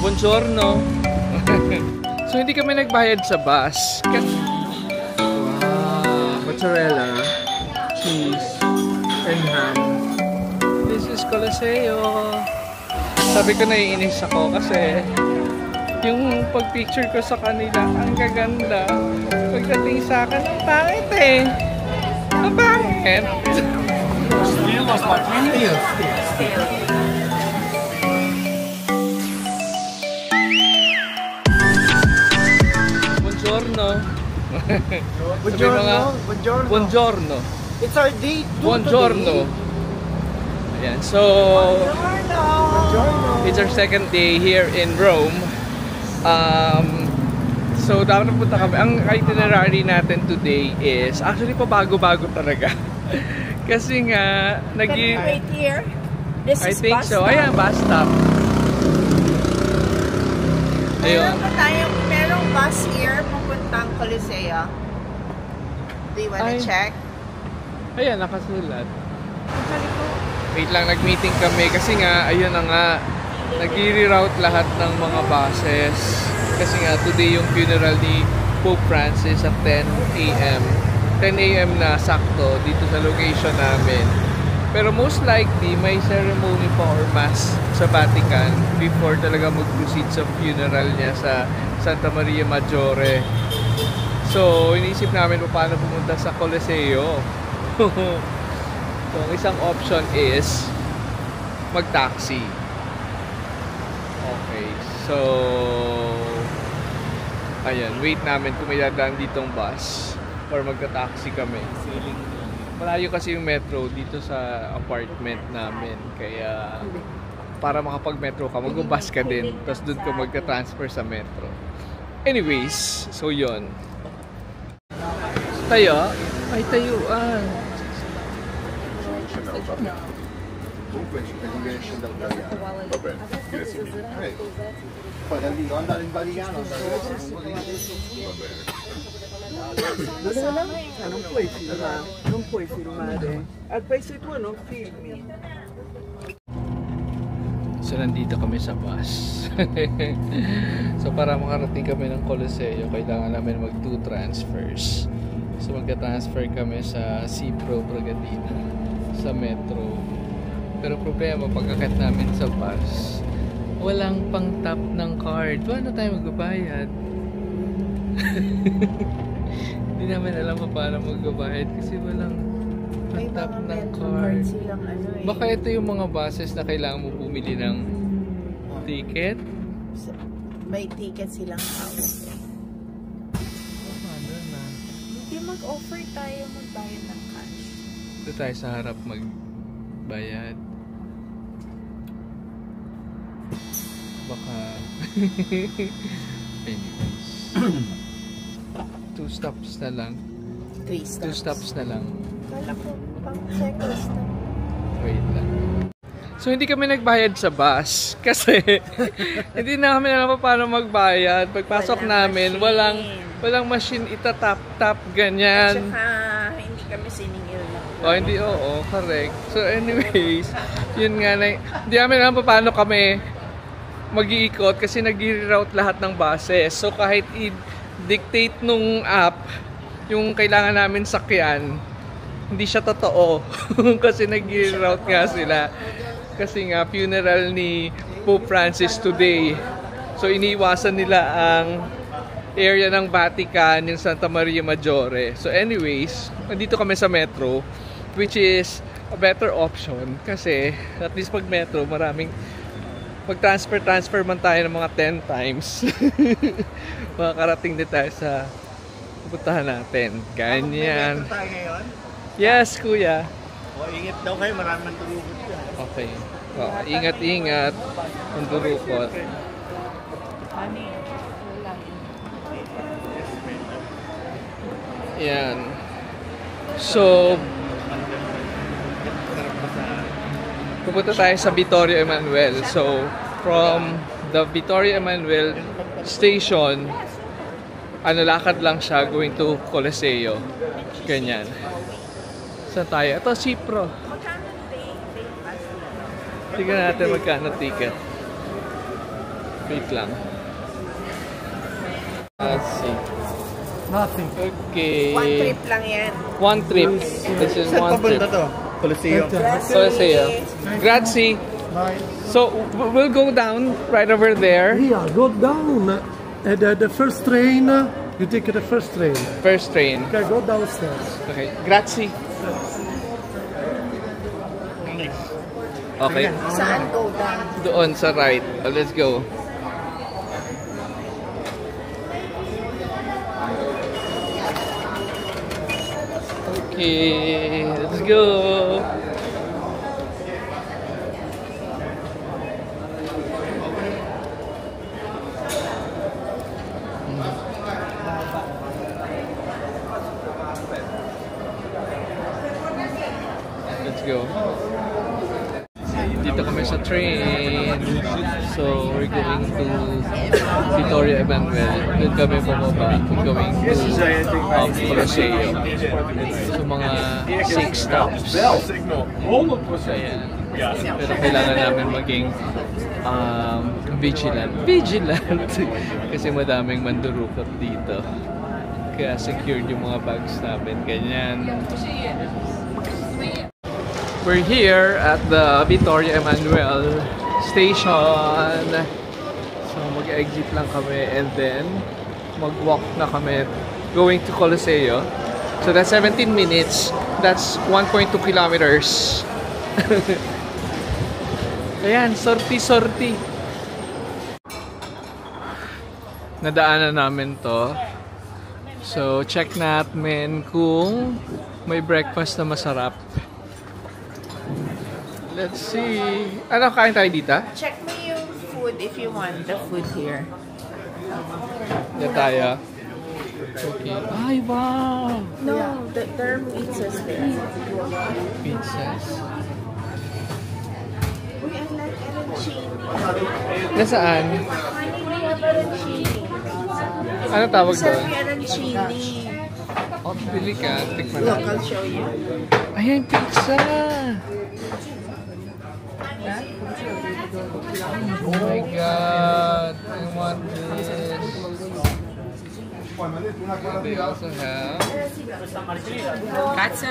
Buongiorno. So hindi kami nagbayad sa bus. Wow, mozzarella, cheese, and ham. This is Coliseo. Sabi ko naiinis ako kasi yung pag-picture ko sa kanila, ang gaganda. Pagdating sa akin, ang pangit eh. Ang pangit. Buongiorno. Buongiorno. Buongiorno. Buongiorno. It's our day 2 Buongiorno. Ayan, so Buongiorno. it's our second day here in Rome. So dapat napunta kami. Ang itinerary natin today is actually pabago-bago talaga. Kasi nga Can we wait here? This I is think bus so. stop. Ayan, bus stop. Ayun. Merong bus here papuntang Coliseo. Do you wanna Ay. check? Ayan, nakasulat. Wait lang, nag-meeting kami kasi nga, ayun na nga, nag-reroute lahat ng mga buses. Kasi nga, today yung funeral ni Pope Francis at 10 a.m. 10 a.m. na sakto dito sa location namin. Pero most likely, may ceremony pa or mass sa Vatican before talaga mag-proceed sa funeral niya sa Santa Maria Maggiore. So, iniisip namin paano pumunta sa Coliseo. So, ang isang option is mag-taxi. Okay. So, ayan. Wait namin kung may dadaan ditong bus or magta-taxi kami. Malayo kasi yung metro dito sa apartment namin. Kaya, para makapag-metro ka, mag-bus ka din. Tapos doon ka magta-transfer sa metro. Anyways, so yon. Tayo? Ay, tayuan. Comunque ci riesce da italiano. Va bene, grazie mille. Poi da lì andare in Vaticano, andare va bene. Non puoi filmare, non puoi filmare. Al paese tuo non filmi. So, nandito kami sa bus. So, para makarating kami ng Coliseo, kailangan namin mag-2 transfers. So, magka-transfer kami sa Cipro Bragadina, sa metro. Pero problema, pagkakat namin sa bus, walang pang-tap ng card. Paano tayo magbabayad? Hindi namin alam paano magbabayad kasi walang pang-tap ng card. Baka ito yung mga buses na kailangan mo bumili ng ticket? May ticket silang hawak eh. Ano na? Hindi mag-offer tayo magbayad ng cash. Ito tayo sa harap magbayad. Baka anyways. 2 stops na lang. 2 3 stops na lang. Kala ko pang second stop. Wait lang. So hindi kami nagbayad sa bus kasi hindi namin alam pa paano magbayad. Pagpasok namin, walang machine itatap-tap ganyan. At saka hindi kami siningil na. Hindi, oo, correct. So anyways, yun nga na, hindi namin alam pa paano kami mag-iikot kasi nag-reroute lahat ng buses. So kahit i-dictate nung app yung kailangan namin sakyan, hindi siya totoo. Kasi nag-reroute nga sila. Kasi nga funeral ni Pope Francis today. So iniiwasan nila ang area ng Vatican, yung Santa Maria Maggiore. So anyways, nandito kami sa metro, which is a better option kasi at least pag metro, maraming mag-transfer man tayo ng mga 10 times. Makakarating din tayo sa pupuntahan natin. Ganyan. Tayo ngayon? Yes, kuya. Ingat daw kayo, maraming tulungan dyan. Okay. Ingat-ingat. Ang durukot. Yan. So, pupunta tayo sa Vittorio Emanuele. So, from the Vittorio Emanuele station, lakad lang siya going to Coliseo. Ganyan. Saan tayo? Ito, Cipro. Tignan natin magkano ticket. Wait lang. Let's see. Nothing. Okay. One trip lang yan. One trip. This is one trip. Coliseum. Coliseum. Grazie. Bye. So we'll go down right over there. Yeah, go down. The first train, you take the first train. First train. Okay, go downstairs. Okay. Grazie. Okay. Saan go down? Doon sa right. Let's go. Okay, let's go. Let's go. Dito kami sa train. So, we're going to Victoria Emmanuel. Doon kami pababa. We're going to Coliseum. So, mga 6 stops. Ayan. Pero kailangan namin maging vigilant. Kasi madaming mandurukot dito. Kaya secured yung mga bags namin. Ganyan. We're here at the Victoria Emmanuel station. So mag-exit lang kami and then mag-walk na kami going to Coliseo. So that's 17 minutes. That's 1.2 kilometers. Ayan, sorti. Nadaanan namin to. So check natin kung may breakfast na masarap. Let's see. Ano, kain tayo dito? Check mo yung food if you want the food here. Yan tayo. Okay. Ay, wow! No, there are pizzas there. Pizzas. Uy, I like arancini. Nasaan? We have arancini. Ano tawag doon? Sarap yung arancini. Oh, bili ka. Tikman Look, natin. I'll show you. Ayan, pizza! Oh my god! I want this. They also have... Katsa.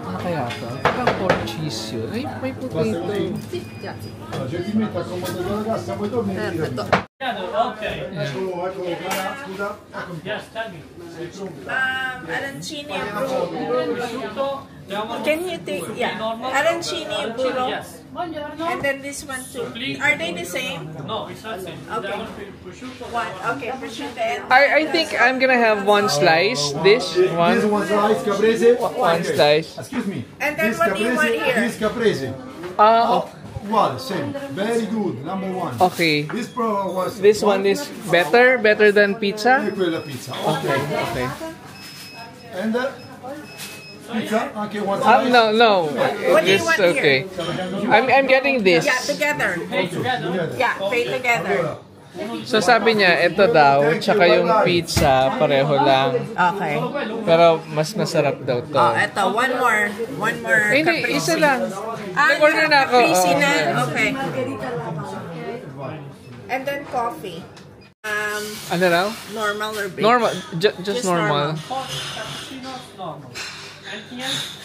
Ano kaya ito? Parang pork cheese yun. Ay, may potato. Arancini and prosciutto. Can you take, yeah, arancini and prosciutto. And then this one too. Are they the same? No, it's not same. Okay. One. Okay, prosciutto and... I think I'm gonna have one slice. This one. This one slice caprese. One slice. Excuse me. And then This what do you want caprese, here? This caprese. Well, same. Very good. Number one. Okay. This One is better than pizza. Quella pizza. Okay. And pizza. Okay, one slice. No. What do you This want okay. I'm getting this. Yeah, together. Yeah, pay together. So sabi niya, ito daw, tsaka yung pizza, pareho lang. Okay. Pero mas masarap daw to. Oh, eto, one more Eh, hindi, caprese. isa lang. Nag-order na ako. Caprese Oo. na, okay. And then coffee. Ano raw? Normal or big? Normal. Just normal. Cappuccino, normal. Anything else?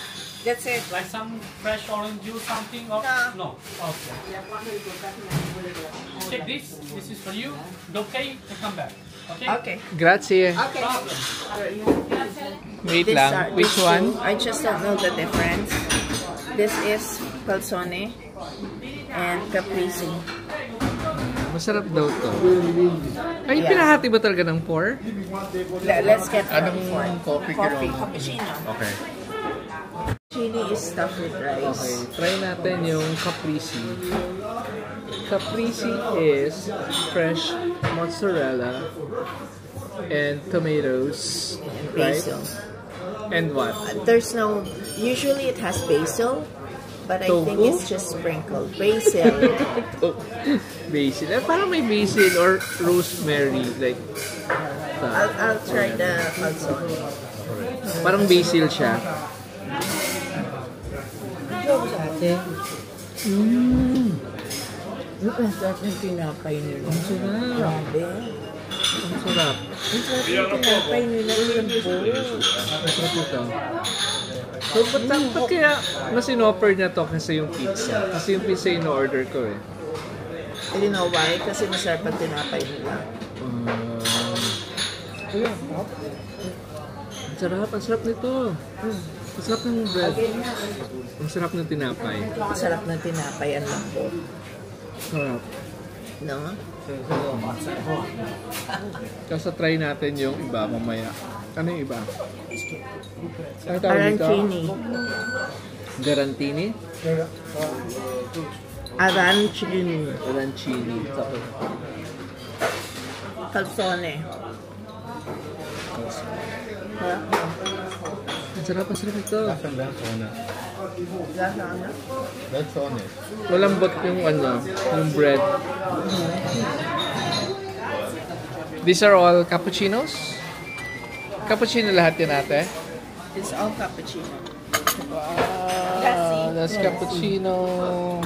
That's it. Like some fresh orange juice, something? Or No. no? Okay. Take this. This is for you. Okay, you come back. Okay? Okay. Grazie. Okay. Wait These lang. are- Which these one? two, I just don't know the difference. This is calzone and caprese. Masarap daw to. Ay, Yeah. pinahati ba talaga ng pork? Let's get Anong coffee. coffee Cappuccino. Okay. Chili is stuffed with Okay, rice. try natin yung caprese. Caprese is fresh mozzarella and tomatoes, right? Basil. And what? There's no... Usually it has basil, but I think Tofu? it's just sprinkled. Basil. Basil. Parang may basil or rosemary, like that. I'll try the calzone. Parang basil siya. Ang sarap ng tinapay nila. Ang sarap. Grabe. Ang sarap. Ang sarap ng tinapay nila. Ang sarap nito. So, ba't kaya mas in-offer niya to kasi yung pizza? Kasi yung pizza yung order ko eh. I don't know why, kasi masarap ang tinapay nila. Ang sarap nito. Ang sarap ng bread. Ang sarap ng tinapay. Ang sarap ng tinapay, ang lambot. Sarap. No? Kasi try natin yung iba mamaya. Ano yung iba? Ano tawag dito? Arancini. Garantini? Arancini. Arancini. Calzone. Ang sarap ito. Lasa ano? Malambot yung yung bread. These are all cappuccinos? Cappuccino lahat yan ate? It's all cappuccino. Wow, that's cappuccino. Oh,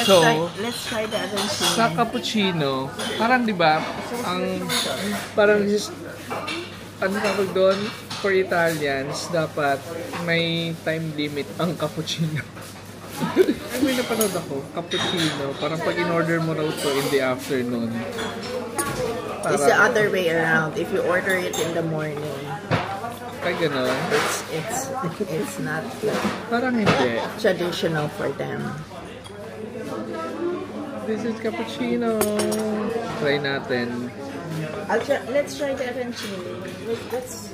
So, let's try the arancini. sa cappuccino, parang di ba, parang ano tawag doon, for Italians, dapat may time limit ang cappuccino. Ay, may napanood ako, cappuccino, parang pag in-order mo raw to in the afternoon. It's the other way around. If you order it in the morning, Kaya gano'n. it's not Parang hindi. traditional for them. This is cappuccino. Try natin. Let's try the arancini. Let's.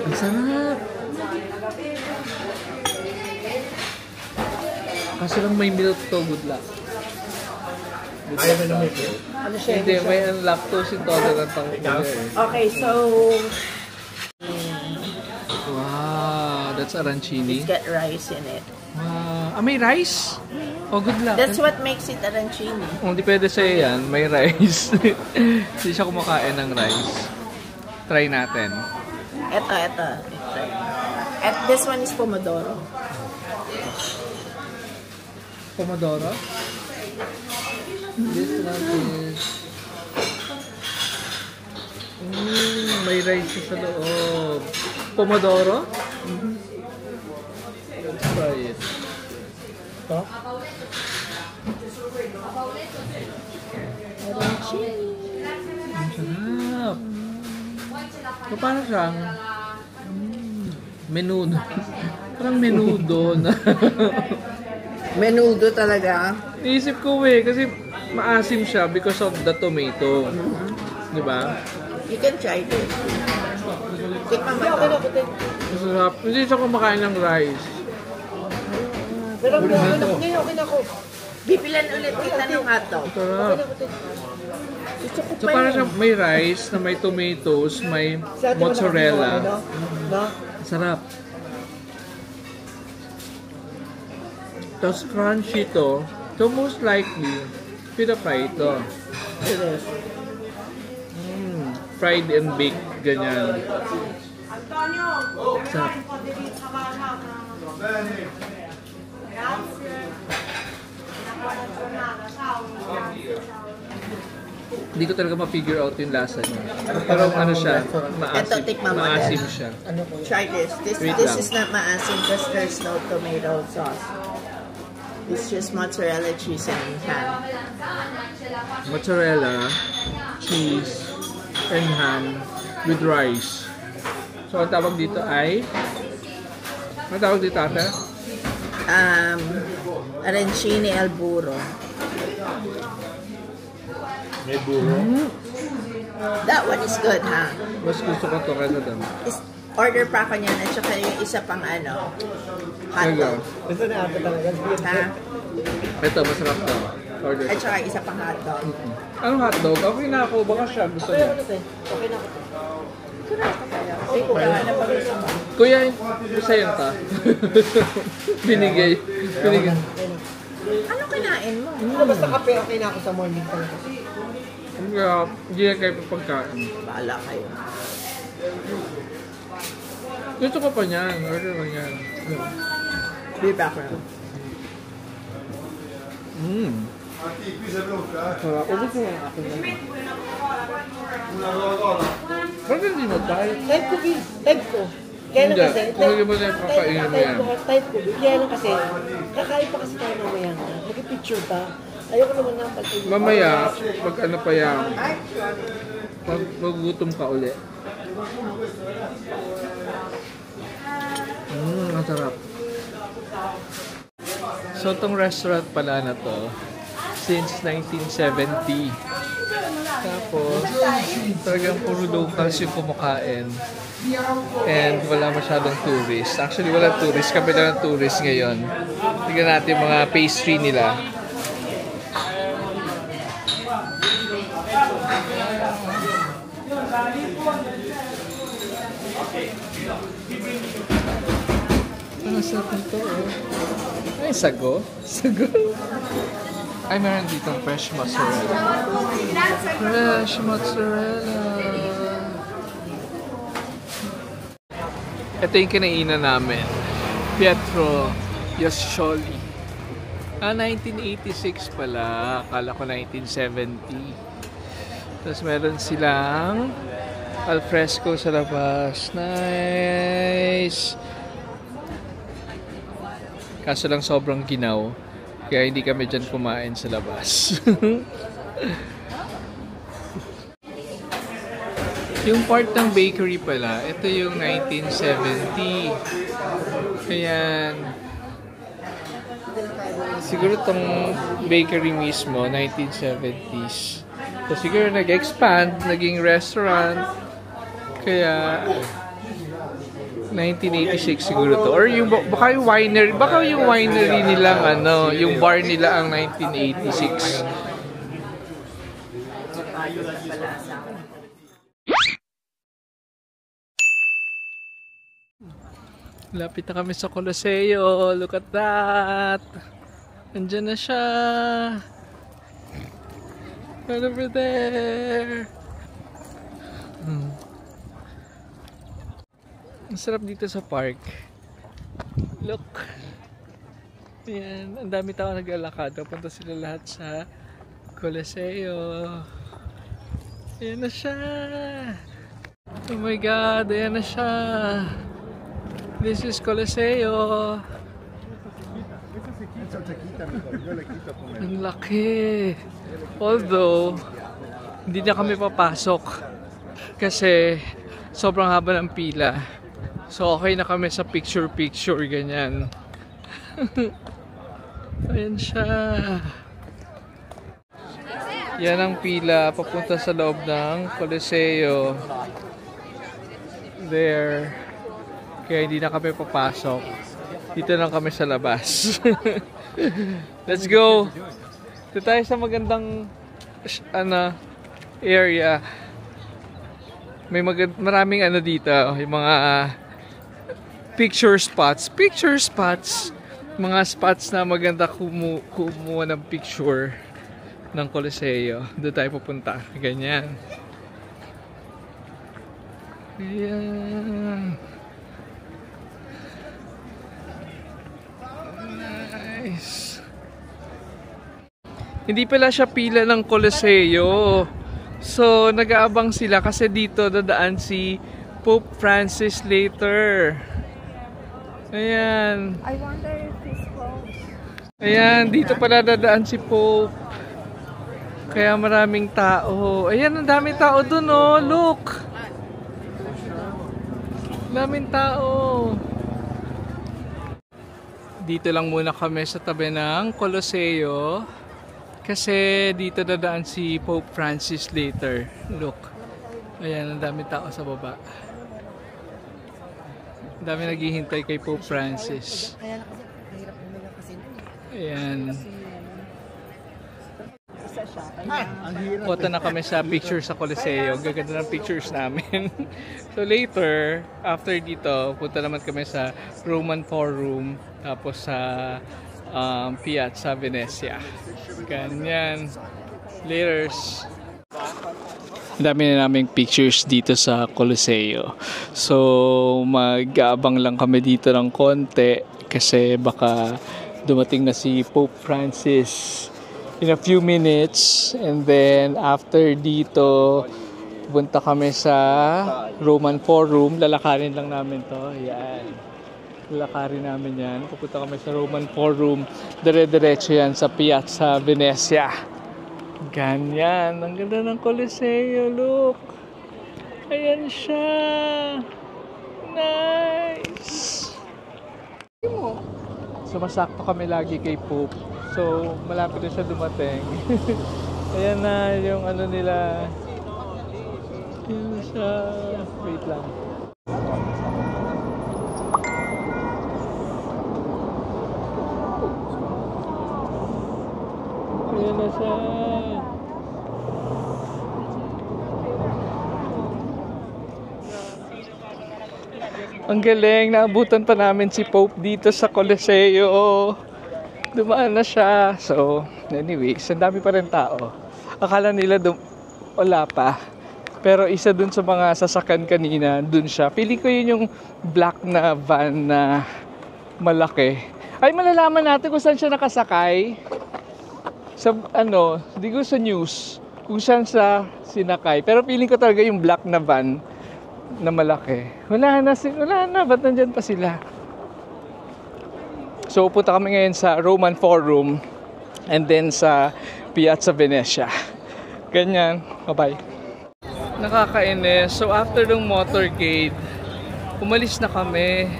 Ang sarap! Kaso lang may milk to, good luck. Ano siya? Hindi, may lactose intolerant ako eh. Okay, so Wow, that's arancini. get rice in it. Wow. May rice? Oh, good luck. That's what makes it arancini. Hindi pwede sa'yo yan, may rice. Hindi siya kumakain ng rice. Try natin. Ito. At this one is pomodoro. Pomodoro? This one is... may rice sa loob. Pomodoro? Let's try it. Ito? Ang sarap. So, parang siyang menudo. Parang menudo na. Menudo talaga. Naisip ko kasi maasim siya because of the tomato. Diba? You can try this. Tikman mo ito. Masarap. Hindi siya kumakain ng rice. Pero okay na ko. Bipilan ulit kita ng hotdog. Sarap. So parang siya may rice na may tomatoes, may mozzarella. Sarap. Tapos crunchy to. So most likely, pina-fry ito. Fried and baked, ganyan. Sarap. Hindi ko talaga ma-figure out yung lasa niya. Pero ano siya, maasim, tikman mo maasim din. siya. Try this. Wait This lang. is not maasim because there's no tomato sauce. It's just mozzarella cheese and ham. Mozzarella, cheese, and ham with rice. So, ang tawag dito ay... Ang tawag dito ate? Arancini al burro. May burro? That one is good, ha? Mas gusto ko ito kaysa doon. Order pa ako niyan at saka yung isa pang hotdog. Ito na ate talaga. Ha? Ito, masarap to. Order. At saka isa pang hotdog. Anong hotdog? Okay na ako. Baka siya gusto niya. Okay na ako. Kuya, isa yun ta. Binigay. Ano kinain mo? Basta kape, okay na ako sa morning talaga. Hindi na kayo papagkain. Bahala kayo. Gusto ko pa niyan. Order ko niyan. Be background. Ubus mo yung akin naman. Bakit hindi mo tayo? Type ko, type ko. Kaya lang kasi, Hindi mo na kakainin mo yan. type ko. Kaya lang kasi, kakain pa kasi tayo mamaya nga. Nag-picture pa. Ayoko naman na pag-ibig. Mamaya, pag ano pa yan, pag magugutom ka uli. Ang sarap. So, itong restaurant pala na to, since 1970. Tapos, talagang puro locals yung kumakain. And wala masyadong tourist. Actually, wala tourist. Kami na ng tourist ngayon. Tignan natin mga pastry nila. Ang sarap nito, oh. Ay, sago? Sago? Ay, meron ditong fresh mozzarella. Fresh mozzarella. Ito yung kinainan namin. Pietro Yoscioli. 1986 pala. Akala ko 1970. Tapos meron silang alfresco sa labas. Nice! Kaso lang sobrang ginaw. Kaya hindi kami dyan kumain sa labas. Yung part ng bakery pala, ito yung 1970. Ayan. Siguro itong bakery mismo, 1970s. So siguro nag-expand, naging restaurant. Kaya 1986 siguro to. Or yung baka yung winery nilang ano, yung bar nila ang 1986. Lapit na kami sa Coliseo. Look at that. Andiyan na siya. Right over there. Ang sarap dito sa park. Look. Ayan. Ang dami tao nag-alakad. Punta sila lahat sa Coliseo. Ayan na siya. Oh my God. Ayan na siya. This is Coliseo. Ang laki. Although, hindi na kami papasok kasi sobrang haba ng pila. So, okay na kami sa picture-picture, ganyan. Ayan siya. Yan ang pila papunta sa loob ng Coliseo. There. Kaya hindi na kami papasok. Dito lang kami sa labas. Let's go! Dito tayo sa magandang area. May maraming ano dito. Yung mga picture spots. Picture spots. Mga spots na maganda kumuha ng picture ng Coliseo. Doon tayo pupunta. Ganyan. Ayan. Nice. Hindi pala siya pila ng Coliseo. So, nag-aabang sila kasi dito dadaan si Pope Francis later. Ayan. I wonder if he's close. Ayan, dito pala dadaan si Pope. Kaya maraming tao. Ayan, ang daming tao dun, oh. Look! Daming tao. Dito lang muna kami sa tabi ng Coliseo. Kasi dito dadaan si Pope Francis later. Look. Ayan, ang daming tao sa baba. Ang dami naghihintay kay Pope Francis. Ayan. Punta na kami sa picture sa Coliseo. Gaganda ng pictures namin. So later, after dito, punta naman kami sa Roman Forum. Tapos sa Piazza Venezia. Ganyan. Laters. Ang dami na naming pictures dito sa Coliseo. So, mag-aabang lang kami dito ng konti kasi baka dumating na si Pope Francis in a few minutes. And then, after dito, punta kami sa Roman Forum. Lalakarin lang namin to. Yan. Lalakarin namin yan. Pupunta kami sa Roman Forum. Dire-diretso yan sa Piazza Venezia. Ganyan. Ang ganda ng Coliseo. Look. Ayan siya. Nice. Sumasakto kami lagi kay Pope. So, malapit na siya dumating. Ayan na yung ano nila. Ayan siya. Wait lang. Ayan na siya. Ang galing, naabutan pa namin si Pope dito sa Coliseo. Dumaan na siya. So, anyways, ang dami pa rin tao. Akala nila wala pa. Pero isa dun sa mga sasakyan kanina, dun siya. Pili ko yun yung black na van na malaki. Ay, malalaman natin kung saan siya nakasakay. Sa di ko sa news kung saan siya sinakay. Pero feeling ko talaga yung black na van na malaki. Wala na. Ba't nandyan pa sila? So, punta kami ngayon sa Roman Forum and then sa Piazza Venezia. Ganyan. Bye-bye. Nakakainis. So, after ng motorcade, umalis na kami.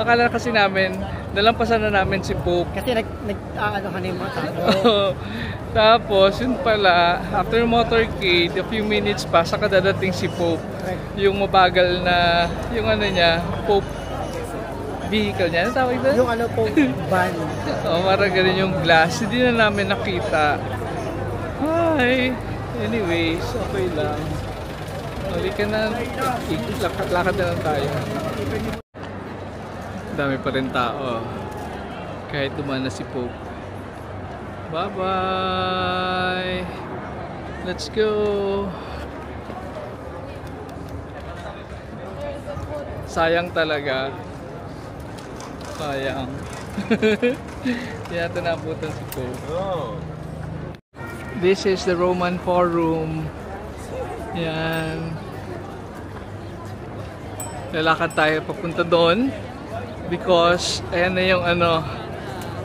Akala kasi namin, nalampasan na namin si Pope. Kasi nag-ano ka na yung mga tao. Tapos, yun pala, after motorcade, a few minutes pa, saka dadating si Pope. Yung mabagal na, yung ano niya, Pope vehicle niya. Ano tawag doon? Yung ano po, van. Parang ganun yung glass. Hindi na namin nakita. Hi! Anyways, okay lang. Halika na. Lakad na lang tayo. Dami pa rin tao. Kahit dumaan na si Pope. Bye-bye! Let's go! Sayang talaga. Sayang. Hindi natin naabutan si Pope. This is the Roman Forum. Yan. Lalakad tayo papunta doon. Because, ayan na yung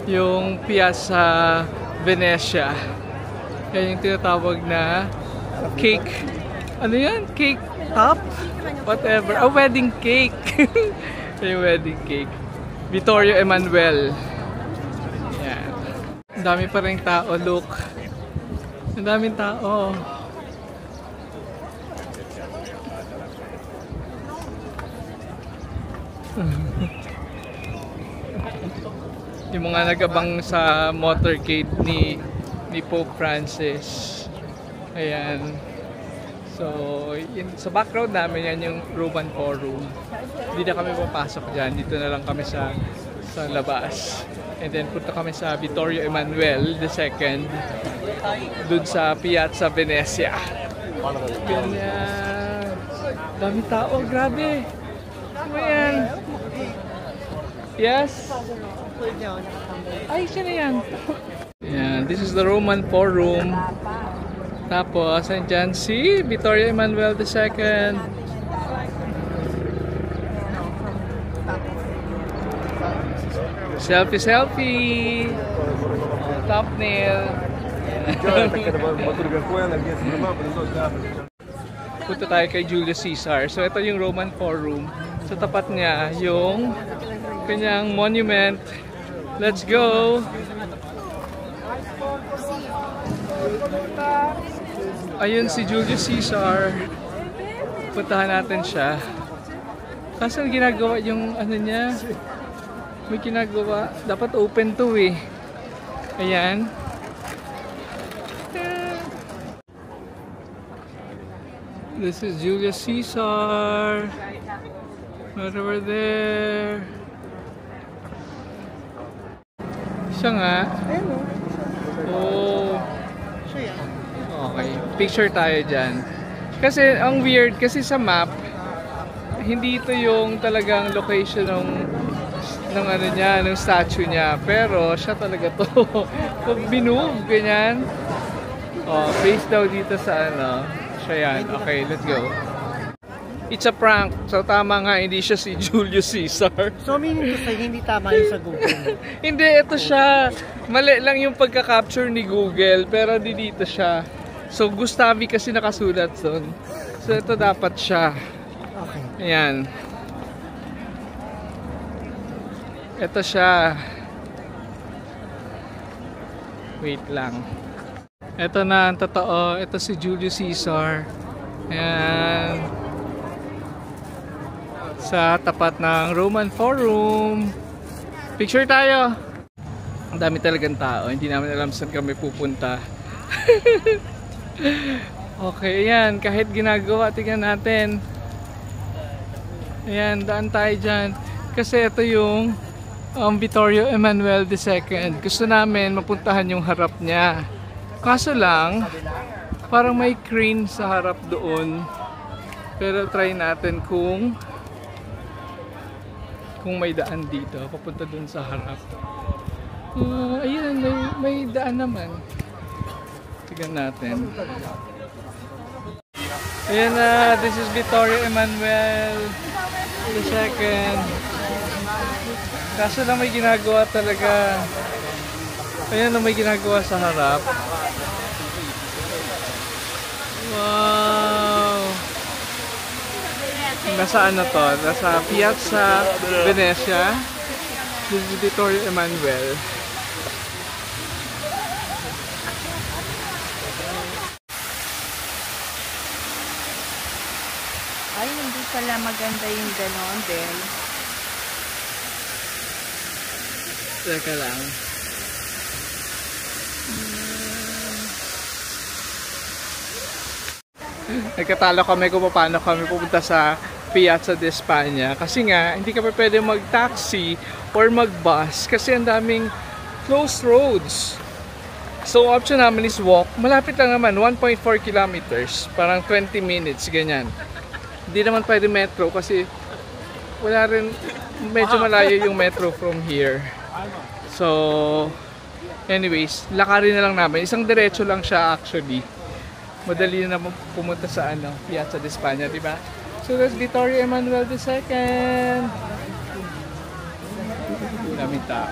yung Piazza Venezia. Yan yung tinatawag na cake. Ano yan? Cake top? Whatever. A wedding cake. Yung wedding cake. Vittorio Emanuele. Yan. Ang dami pa rin tao. Look. Ang daming tao. Yung mga nagabang sa motorcade ni Pope Francis. Ayan. So, sa background namin yan yung Roman Forum. Hindi na kami papasok dyan. Dito na lang kami sa labas. And then punta kami sa Vittorio Emanuele II. Dun sa Piazza Venezia. Ganyan. Dami tao. Grabe. Ano yan? Yes? Ay, siya na yan. Yan. This is the Roman Forum. Tapos, andyan si Vittorio Emanuele II. Selfie! Thumbnail. Punta tayo kay Julius Caesar. So, ito yung Roman Forum. Sa tapat niya, yung kanyang monument. Let's go! Ayun si Julius Caesar. Puntahan natin siya. Kasi ginagawa yung ano niya. May ginagawa. Dapat open to eh. Ayan. This is Julius Caesar. Right over there. Siya nga. Oh. Okay. Picture tayo dyan. Kasi ang weird kasi sa map, hindi ito yung talagang location ng ano niya, ng statue niya. Pero siya talaga to. Pag binove, ganyan. Oh, based daw dito sa ano. Siya yan. Okay, let's go. It's a prank. So tama nga, hindi siya si Julius Caesar. So meaning to say, hindi tama yung sa Google. Hindi, ito siya. Mali lang yung pagka-capture ni Google, pero di dito siya. So Gustavi kasi nakasulat doon. So ito dapat siya. Okay. Ayan. Ito siya. Wait lang. Ito na ang totoo. Ito si Julius Caesar. Ayan. Sa tapat ng Roman Forum. Picture tayo. Ang dami talagang tao. Hindi namin alam saan kami pupunta. Okay, ayan. Kahit ginagawa, tingnan natin. Ayan, daan tayo dyan. Kasi ito yung Vittorio Emanuel II. Gusto namin mapuntahan yung harap niya. Kaso lang, parang may crane sa harap doon. Pero try natin kung may daan dito, papunta dun sa harap. Ayun, may daan naman. Tignan natin. Ayan na, this is Vittorio Emanuel II. Kaso lang may ginagawa talaga. Ayan na, may ginagawa sa harap. Wow! Nasa ano to? Nasa Piazza Venezia. This is Vittorio Emanuel. Ay, hindi pala maganda yung ganon din. Teka lang. Nagkatalo kami kung paano kami pupunta sa Piazza di Spagna. Kasi nga, hindi kami pwede mag-taxi or mag-bus kasi ang daming closed roads. So, option namin is walk. Malapit lang naman, 1.4 kilometers. Parang 20 minutes, ganyan. Hindi naman pwede metro kasi wala rin, medyo malayo yung metro from here. So, anyways, lakarin na lang namin. Isang diretso lang siya actually. Madali na pumunta sa ano, Piazza di Spagna, di ba? So that's Vittorio Emanuel II. Daming tao.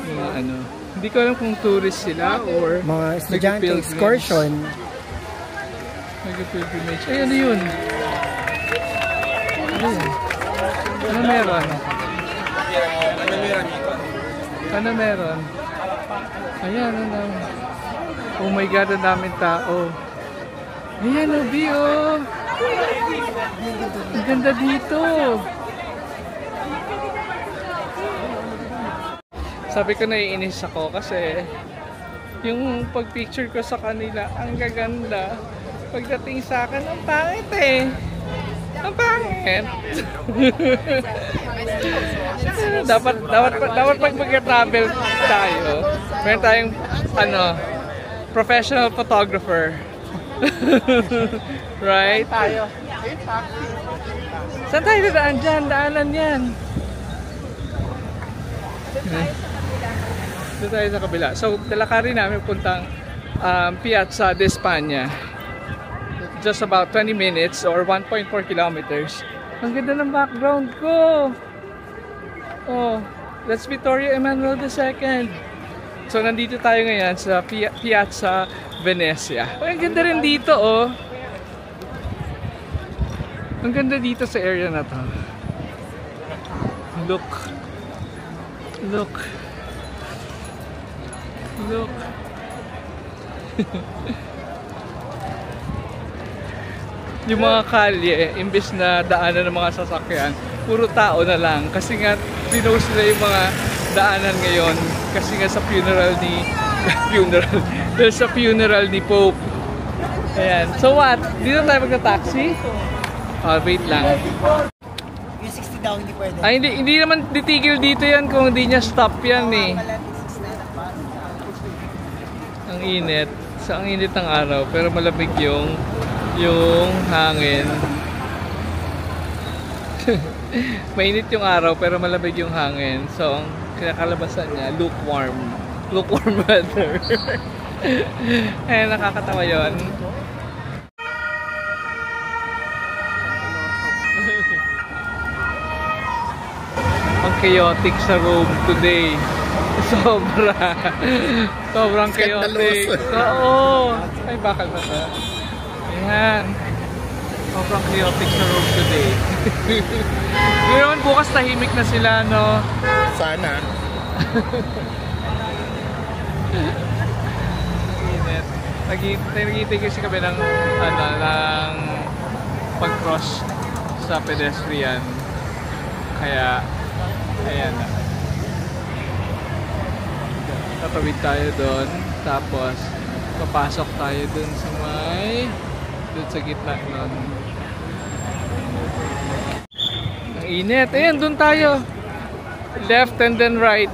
Mga ano, hindi ko alam kung tourist sila or mga estudyante, excursion. Nag-pilgrimage. Ay, ano yun? Ano meron? Ano meron? Ayan, ano. Oh my God, ang daming tao. Ayan, Obi, oh. Ang ganda dito. Sabi ko naiinis ako kasi yung pag-picture ko sa kanila, ang gaganda. Pagdating sa akin, ang pangit eh. Ang pangit. dapat pag mag-travel tayo, meron tayong professional photographer. Right? Tayo. Saan tayo daan dyan? Daanan yan. Doon tayo sa kabila. So, dalakarin namin puntang Piazza di Spagna. Just about 20 minutes or 1.4 kilometers. Ang ganda ng background ko. Oh, that's Vittorio Emanuel II. So, nandito tayo ngayon sa Piazza Venezia. Oh, ang ganda rin dito, oh. Ang ganda dito sa area na to. Look. Look. Look. Yung mga kalye, imbes na daanan ng mga sasakyan, puro tao na lang. Kasi nga, pinost nila yung mga daanan ngayon. Kasi nga sa funeral ni Pope. Ayan. So what? Dito tayo magka-taxi? Oh, wait lang. Yung 60 daw hindi pwede. Ay, hindi naman titigil dito yan kung hindi niya stop yan eh. Ang init. Sa ang init ng araw, pero malamig yung yung hangin. Mainit yung araw pero malamig yung hangin. So, ang kinakalabasan niya, lukewarm. Lukewarm weather. Eh, nakakatawa yun. Ang chaotic sa Rome today. Sobrang chaotic. Oo. Ay, bakal ba ito? Ayan. Sobrang chaotic sa Rome today. Ngayon, bukas tahimik na sila, no? Sana. Init. Nagigitay kasi kami ng pag-cross sa pedestrian. Kaya, ayan na. Tatawid tayo doon. Tapos, papasok tayo doon sa doon sa gitna nun. Ang init. Ayan, doon tayo. Left and then right.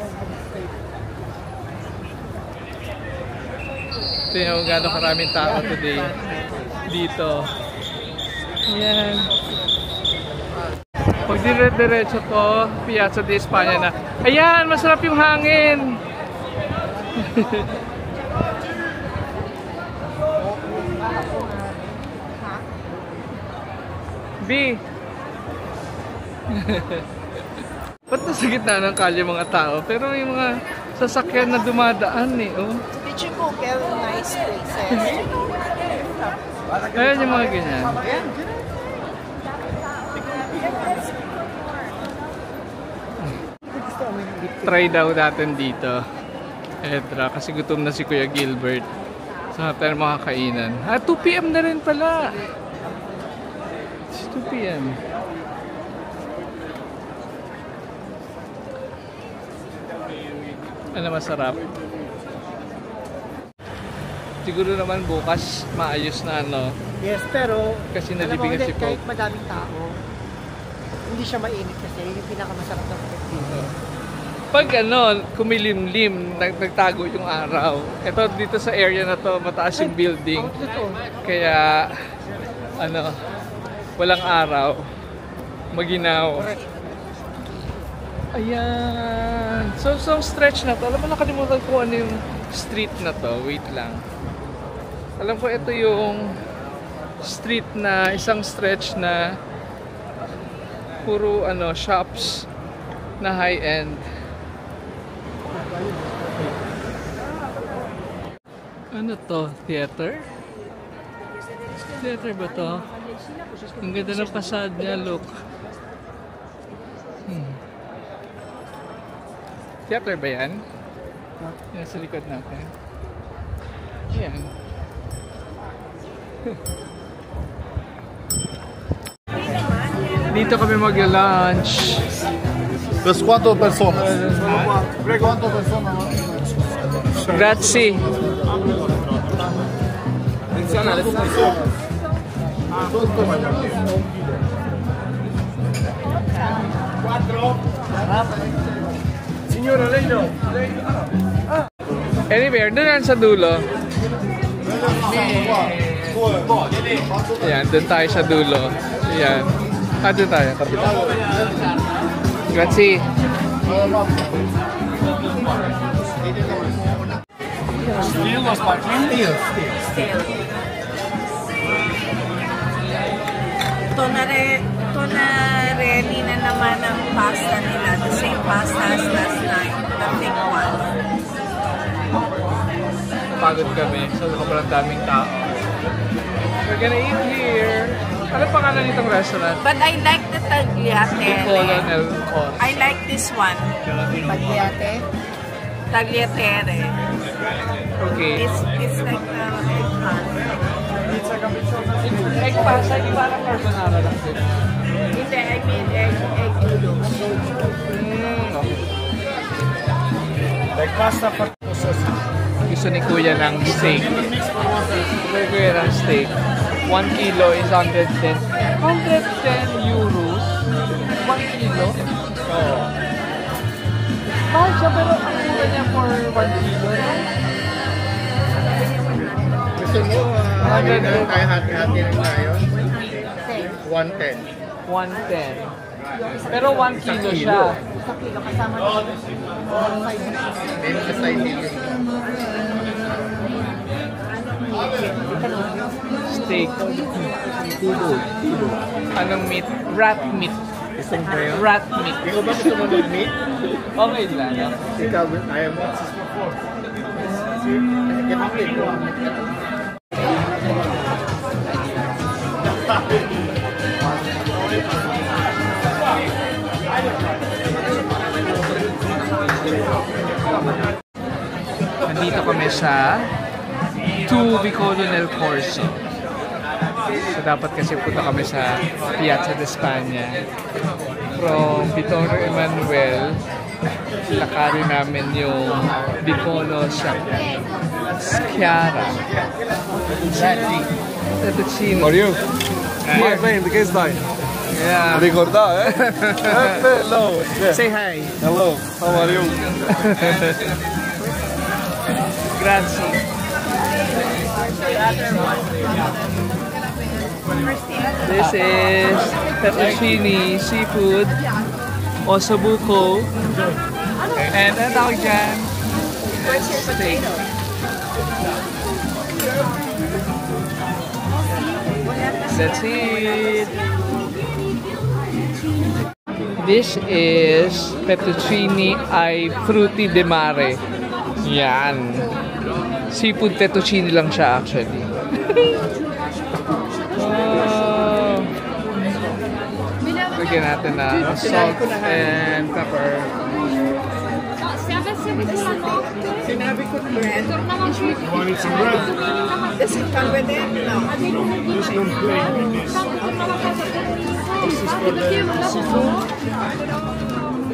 Tingnan mo gano'ng karaming tao today dito. Ayan. Pag dire-diretso to, Piazza di España na. Ayan, masarap yung hangin. B. Ba't nasa gitna ng kalye mga tao? Pero may mga sasakyan na dumadaan eh. Oh. Did you Google nice places? Ayan yung mga ganyan. Try daw natin dito. Edra, kasi gutom na si Kuya Gilbert. Sa tayo makakainan. 2 PM na rin pala. It's 2 PM. Ano masarap? Siguro naman bukas maayos na Yes, pero kasi nalibing si Pope. kahit madaming tao, hindi siya mainit kasi yung pinakamasarap na food dito. Pag kumilimlim, nagtago yung araw. Ito dito sa area na to, mataas yung building. Kaya walang araw. Maginaw. Ayan. So stretch na to. Alam mo, nakalimutan ko ano yung street na to. Wait lang. Alam ko ito yung street na isang stretch na puro shops na high-end. Ano to? Theater? Theater ba to? Ang ganda ng facade niya, look. Theater ba yan? Yan sa likod natin. Yan. Dito kami mag-lunch. Per quanto persone? Quanto persone? Grazie. Signora, lei no. Anyway, doon yan sa dulo. Ayan, doon tayo sa dulo. Ayan. Doon tayo. Kapila. Grazie. Still or sparkling? Still. Tonarelli na naman ang pasta nila. The same pasta as last night. The big one. Pagod kami. So, sobrang daming tao. We're gonna eat here. Ano pangalan nitong restaurant? But I like the tagliatelle. Colonel Cos. I like this one. Pagliate? Tagliatelle. Okay. It's like egg pasta. Egg pasta, di ba ang carbonara lang din? Hindi, I mean egg noodles. Okay. Like pasta for Gusto ni Kuya ng steak. Gusto ni Kuya ng steak. 1 kilo is 110. 110 euros? 1 kilo? Oo. Mahal siya, pero ang mura niya for 1 kilo. Questo è nuovo. Kaya hati-hati lang tayo. 110. 110. Pero 1 kilo siya. May mga side dito. Steak. Anong meat? Rat meat. Isang ba yun? Rat meat. Ikaw ba gusto mo mag-meat? Okay lang. Ikaw, ayaw mo. Nandito kami sa Bicolno del Corso. So dapat kasi punta kami sa Piazza de España. From Vittorio Emanuel, lakarin namin yung Bicolno Schiara. Fettuccine. How are you? Here. Man, the guest died. Yeah. Ricordar, eh? Hello. Yeah. Say hi. Hello. How are you? Grazie. This is fettuccine, seafood, ossobuco, and ano tawag dyan? Steak. That's it. This is fettuccine ai frutti di mare. Yan. Seafood fettuccine lang siya actually. Lagyan natin na salt and pepper. Sinabi ko bread. Want some bread? Does it come with it? No. Just don't play with this.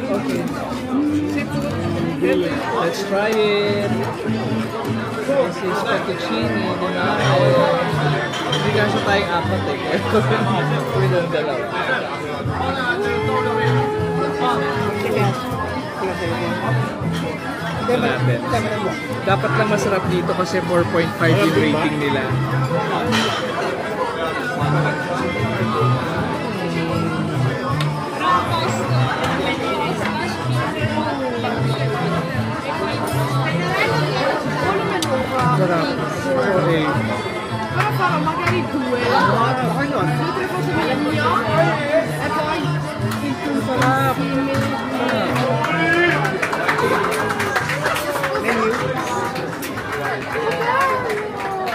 Okay. Let's try it. This is fettuccine. Hindi ka siya tayong apat eh. Kami lang dalawa. Natin. Dapat lang masarap dito kasi 4.5 yung rating nila. Sarap. Okay. Però farò magari due. Due tre cose per il mio e poi il tutto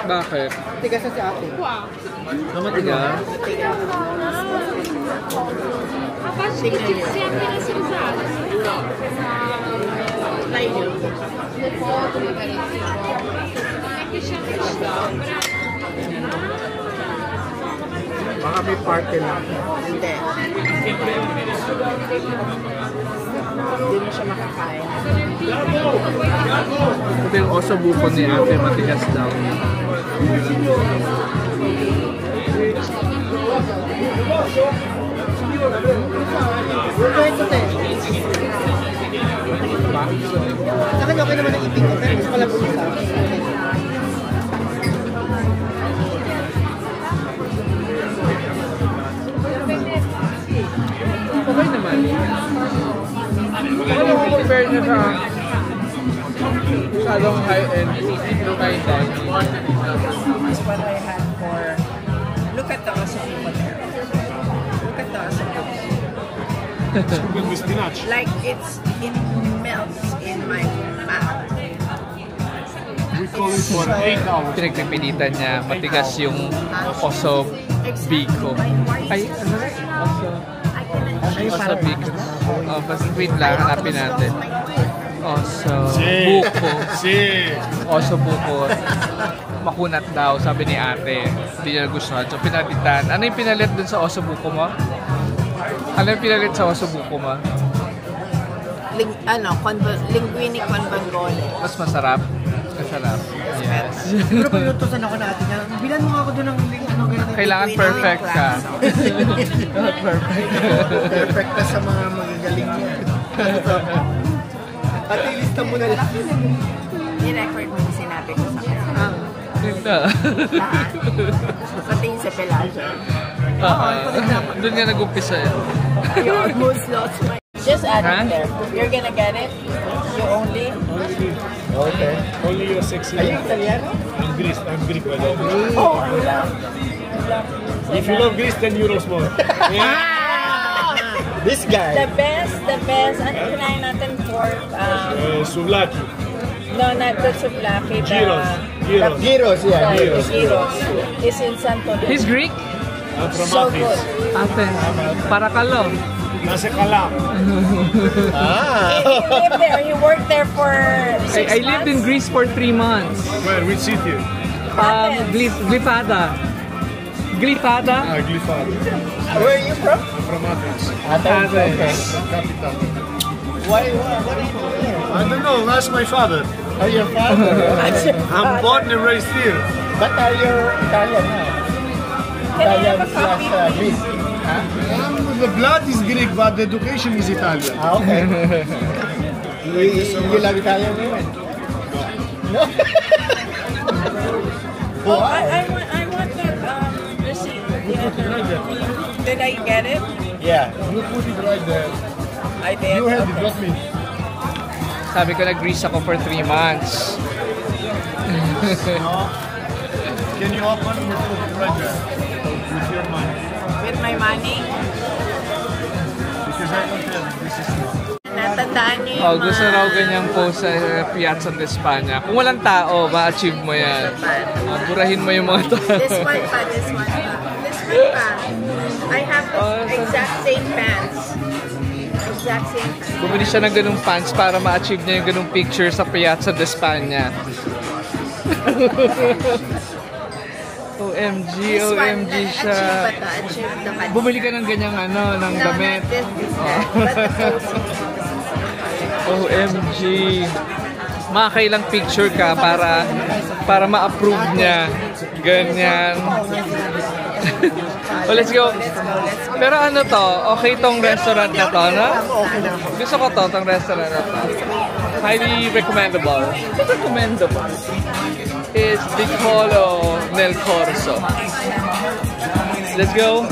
Bakit? Tigas na si ate. Matigas? Ma faccio tutti insieme le usate. Le foto magari. Non è che c'è Baka may party lang. Hindi. Hindi mo siya makakain. Ito yung ossobuco ni ate, matigas daw. Ito te. Sa akin okay naman ang ipin ko, pero gusto ko lang bulsa. Okay naman. Ano kung compare niya sa masyadong high-end fine dining? This one I had for... Look at the ossobuco there. Look at the ossobuco. Good with spinach. Like it melts in my mouth. We call it for 8 hours. Pinagpipilitan niya, matigas yung ossobuco. Ay, ano? Ossobuco. Oh, basta wait lang, hanapin natin. Ossobuco. Ossobuco. Makunat daw, sabi ni ate. Hindi niya nagustuhan. So, pinalitan. Ano yung pinalit dun sa ossobuco mo? Ano yung pinalit sa ossobuco mo? Linguine con vongole. Mas masarap? Masarap. Yes. Pero pag inutusan ako natin, bilan mo ako doon ng ganito. Kailangan perfect ka. Perfect ka sa mga magagaling niya. At ilista mo na lang. I-record mo yung sinabi ko sa kanya. Ganda. Pati yung sa Pelagia. Doon nga nag-umpisa yan. You almost lost my... Just add it there. You're gonna get it. You only. Okay. Only you're sexy. Are you Italiano? I'm Greece. I'm Greek by the way. Oh, I love. If you love Greece, then Euros more. This guy. The best. Ano kinain natin for... Souvlaki. No, not the souvlaki. Gyros, yeah. Gyros. Is in Santo Domingo. He's Greek? I'm from So Athens. good. Athens. Parakalo. Nasa Kalam. He lived there. He worked there for 6 months. I lived in Greece for 3 months. Where? Which city? Glyfada. Glyfada? Glyfada. Where are you from? I'm from Athens. Athens. Capital. What are you doing? I don't know. Ask my father. Oh, your father. I'm born and raised here. But are you Italian now? Can I have a copy? Greek. The blood is Greek, but the education is Italian. Ah, okay. you love Italian women? No? Oh, I want that receipt. Did I get it? Yeah. You put it right there. I did. You had it, Okay. not me. Sabi ko nag-Greece ako for 3 months. Can you open it right there? With your money. With my money. Because I don't tell you, this is Natandaan niyo yung Oh, gusto raw ganyang post sa Piazza de España. Kung walang tao, ma-achieve mo yan. Burahin mo yung mga tao. This one pa. I have the exact same pants. Exact same pants. Bumili siya ng ganung pants para ma-achieve niya yung ganung picture sa Piazza de España. OMG, This one, OMG siya. achieve the pants. Bumili ka ng ganyang ano, ng No, damit. not this, but the clothes. OMG. Makakailang picture ka para ma-approve niya. Ganyan. Oh, let's go. Pero ano to, okay tong restaurant na to, no? Gusto ko tong restaurant na to. Highly recommendable. Recommendable. Is Vicolo nel Corso. Let's go.